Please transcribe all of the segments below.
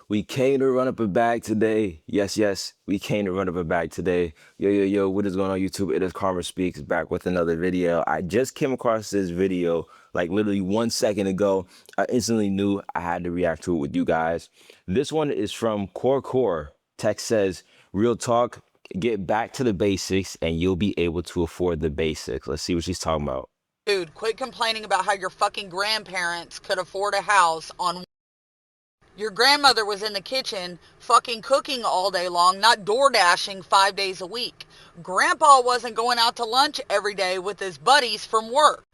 We came to run up a bag today. Yes, yes, we came to run up a bag today. Yo, yo, yo, what is going on YouTube? It is Carver Speaks back with another video. I just came across this video like literally 1 second ago. I instantly knew I had to react to it with you guys. This one is from Core. Text says, real talk, get back to the basics and you'll be able to afford the basics. Let's see what she's talking about. Dude, quit complaining about how your fucking grandparents could afford a house on. Your grandmother was in the kitchen fucking cooking all day long, not door dashing 5 days a week. Grandpa wasn't going out to lunch every day with his buddies from work.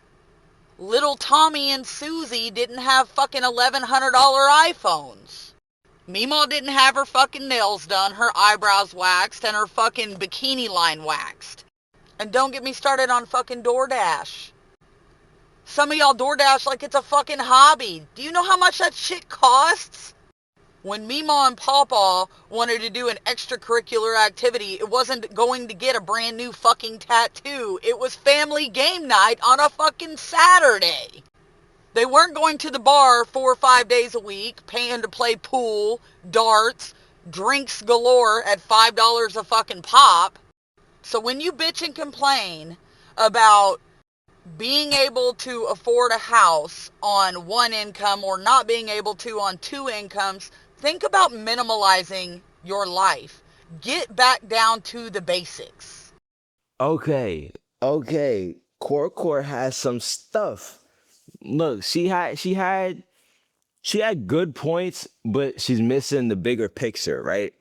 Little Tommy and Susie didn't have fucking $1,100 iPhones. Meemaw didn't have her fucking nails done, her eyebrows waxed, and her fucking bikini line waxed. And don't get me started on fucking DoorDash. Some of y'all DoorDash like it's a fucking hobby. Do you know how much that shit costs? When Meemaw and Pawpaw wanted to do an extracurricular activity, it wasn't going to get a brand new fucking tattoo. It was family game night on a fucking Saturday. They weren't going to the bar 4 or 5 days a week, paying to play pool, darts, drinks galore at $5 a fucking pop. So when you bitch and complain about being able to afford a house on one income or not being able to on two incomes, think about minimalizing your life. Get back down to the basics. Okay, okay. Core has some stuff. Look, she had good points, but she's missing the bigger picture, right?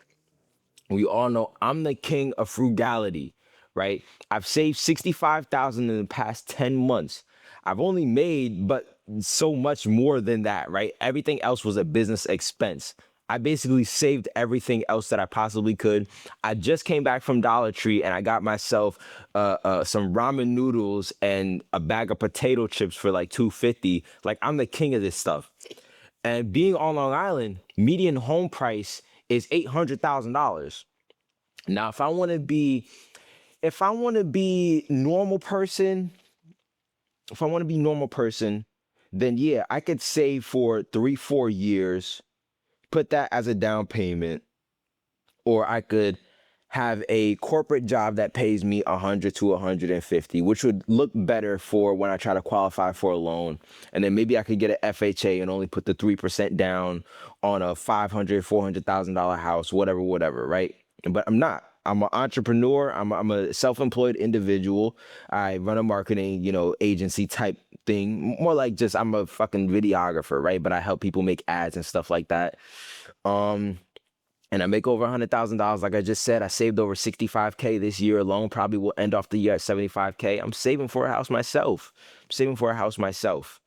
We all know I'm the king of frugality, right? I've saved 65,000 in the past 10 months. I've only made but so much more than that, right? Everything else was a business expense. I basically saved everything else that I possibly could. I just came back from Dollar Tree and I got myself some ramen noodles and a bag of potato chips for like 250. Like I'm the king of this stuff. And being on Long Island, median home price is $800,000. Now, if I want to be normal person, if I want to be normal person, then yeah, I could save for 3, 4 years, put that as a down payment, or I could have a corporate job that pays me 100 to 150, which would look better for when I try to qualify for a loan. And then maybe I could get an FHA and only put the 3% down on a $500,000, $400,000 house, whatever, right? But I'm not. I'm an entrepreneur. I'm a self-employed individual. I run a marketing, agency type thing. More like just I'm a fucking videographer, right? But I help people make ads and stuff like that. Um, and I make over $100,000. Like I just said, I saved over 65K this year alone. Probably will end off the year at 75K. I'm saving for a house myself. I'm saving for a house myself.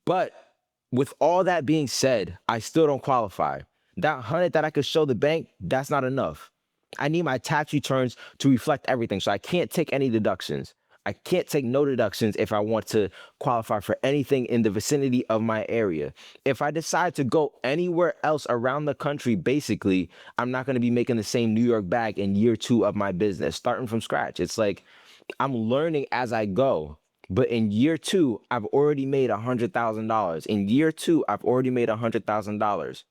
But with all that being said, I still don't qualify. That 100 that I could show the bank, that's not enough. I need my tax returns to reflect everything. So I can't take any deductions. I can't take no deductions if I want to qualify for anything in the vicinity of my area. If I decide to go anywhere else around the country, basically, I'm not going to be making the same New York bag in year 2 of my business, starting from scratch. It's like I'm learning as I go. But in year 2, I've already made $100,000. In year 2, I've already made $100,000.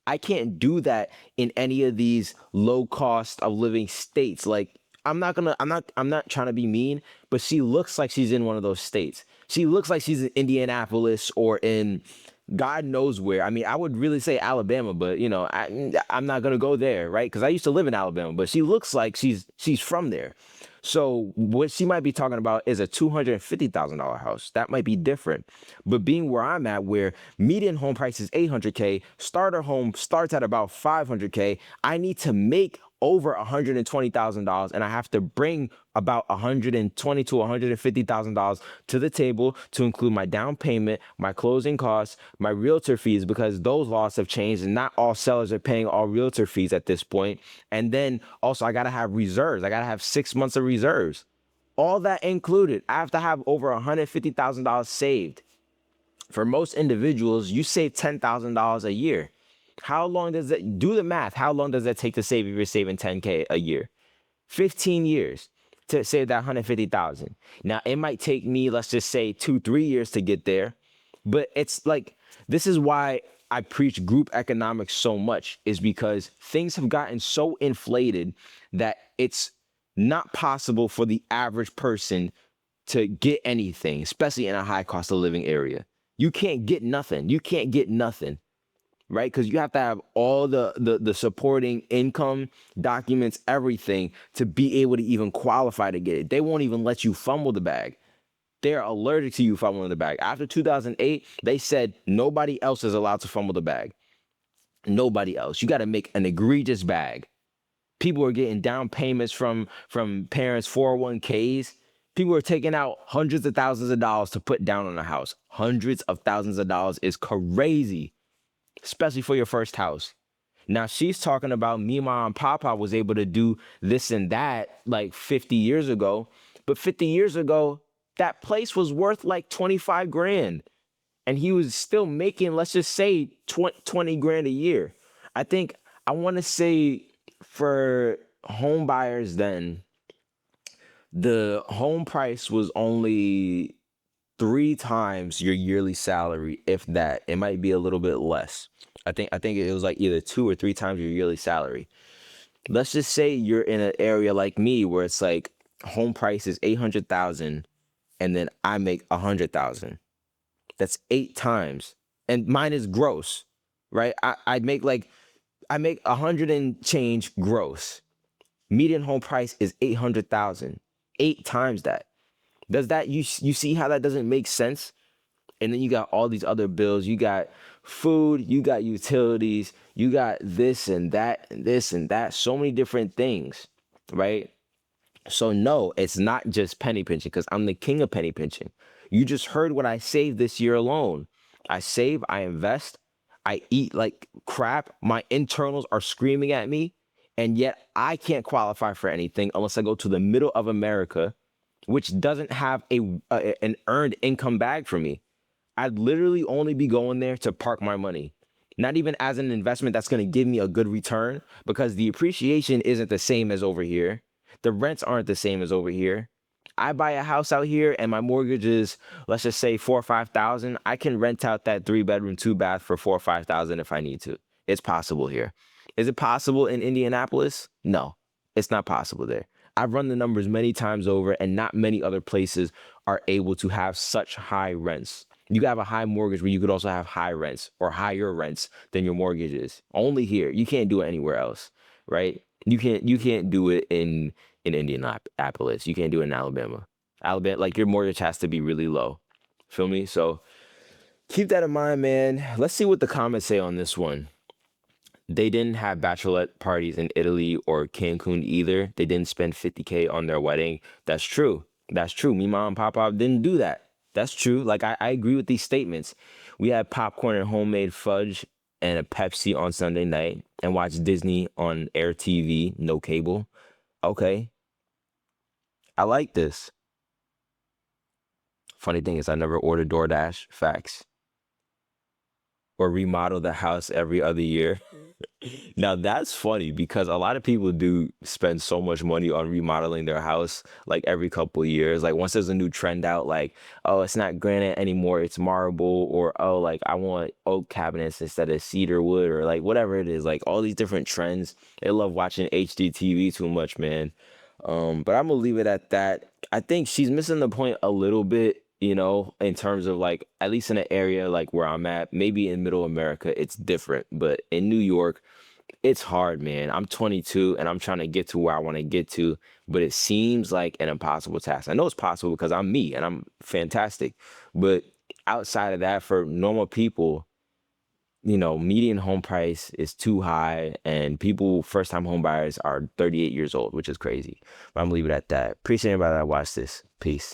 I can't do that in any of these low cost of living states. Like I'm not trying to be mean, but she looks like she's in one of those states. She looks like she's in Indianapolis or in God knows where. I mean, I would really say Alabama, but I'm not gonna go there, right? Because I used to live in Alabama, but she looks like she's from there. So what she might be talking about is a $250,000 house. That might be different. But being where I'm at, where median home price is 800K, starter home starts at about 500K, I need to make over $120,000 and I have to bring about $120 to $150,000 to the table to include my down payment, my closing costs, my realtor fees, because those laws have changed and not all sellers are paying all realtor fees at this point. And then also I gotta have reserves. I gotta have 6 months of reserves. All that included, I have to have over $150,000 saved. For most individuals, you save $10,000 a year. How long does it do the math? How long does that take to save if you're saving 10K a year? 15 years to save that 150,000. Now, it might take me, let's just say 2, 3 years to get there, but it's like, this is why I preach group economics so much is because things have gotten so inflated that it's not possible for the average person to get anything, especially in a high cost of living area. You can't get nothing. You can't get nothing, right? Because you have to have all the supporting income documents, everything to be able to even qualify to get it. They won't even let you fumble the bag. They're allergic to you fumbling the bag. After 2008, they said nobody else is allowed to fumble the bag. Nobody else. You got to make an egregious bag. People are getting down payments from parents' 401ks. People are taking out hundreds of thousands of dollars to put down on a house. Hundreds of thousands of dollars is crazy, especially for your first house. Now she's talking about Mima and Papa was able to do this and that like 50 years ago. But 50 years ago, that place was worth like 25 grand. And he was still making, let's just say 20 grand a year. I want to say for home buyers then, the home price was only 3 times your yearly salary, if that. It might be a little bit less. I think it was like either 2 or 3 times your yearly salary. Let's just say you're in an area like me where it's like home price is 800,000 and then I make 100,000. That's 8 times. And mine is gross, right? I make 100 and change gross. Median home price is 800,000. 8 times that. Does that you see how that doesn't make sense? And then you got all these other bills. You got food, you got utilities, you got this and that and this and that. So many different things, right? So no, it's not just penny pinching because I'm the king of penny pinching. You just heard what I saved this year alone. I save, I invest, I eat like crap. My internals are screaming at me, and yet I can't qualify for anything unless I go to the middle of America, which doesn't have an earned income bag for me. I'd literally only be going there to park my money. Not even as an investment that's going to give me a good return because the appreciation isn't the same as over here. The rents aren't the same as over here. I buy a house out here and my mortgage is, let's just say 4 or 5,000. I can rent out that 3-bedroom, 2-bath for 4 or 5,000 if I need to. It's possible here. Is it possible in Indianapolis? No, it's not possible there. I've run the numbers many times over and not many other places are able to have such high rents. You can have a high mortgage where you could also have high rents or higher rents than your mortgage is. Only here. You can't do it anywhere else, right? You can't do it in Indianapolis. You can't do it in Alabama. Alabama, like your mortgage has to be really low. Feel me? So keep that in mind, man. Let's see what the comments say on this one. They didn't have bachelorette parties in Italy or Cancun either. They didn't spend 50K on their wedding. That's true. That's true. Me, mom, and papa didn't do that. That's true. Like, I agree with these statements. We had popcorn and homemade fudge and a Pepsi on Sunday night and watched Disney on Air TV, no cable. Okay. I like this. Funny thing is, I never ordered DoorDash. Facts. Or remodel the house every other year. Now that's funny because a lot of people do spend so much money on remodeling their house like every couple of years. Like once there's a new trend out, like, oh, it's not granite anymore, it's marble, or oh, like I want oak cabinets instead of cedar wood, or like whatever it is, like all these different trends. They love watching HDTV too much, man. But I'm gonna leave it at that. I think she's missing the point a little bit, in terms of like, at least in an area like where I'm at, maybe in middle America, it's different. But in New York, it's hard, man. I'm 22 and I'm trying to get to where I want to get to, but it seems like an impossible task. I know it's possible because I'm me and I'm fantastic. But outside of that, for normal people, median home price is too high, and people, first time home buyers, are 38 years old, which is crazy. But I'm gonna leave it at that. Appreciate everybody that watched this. Peace.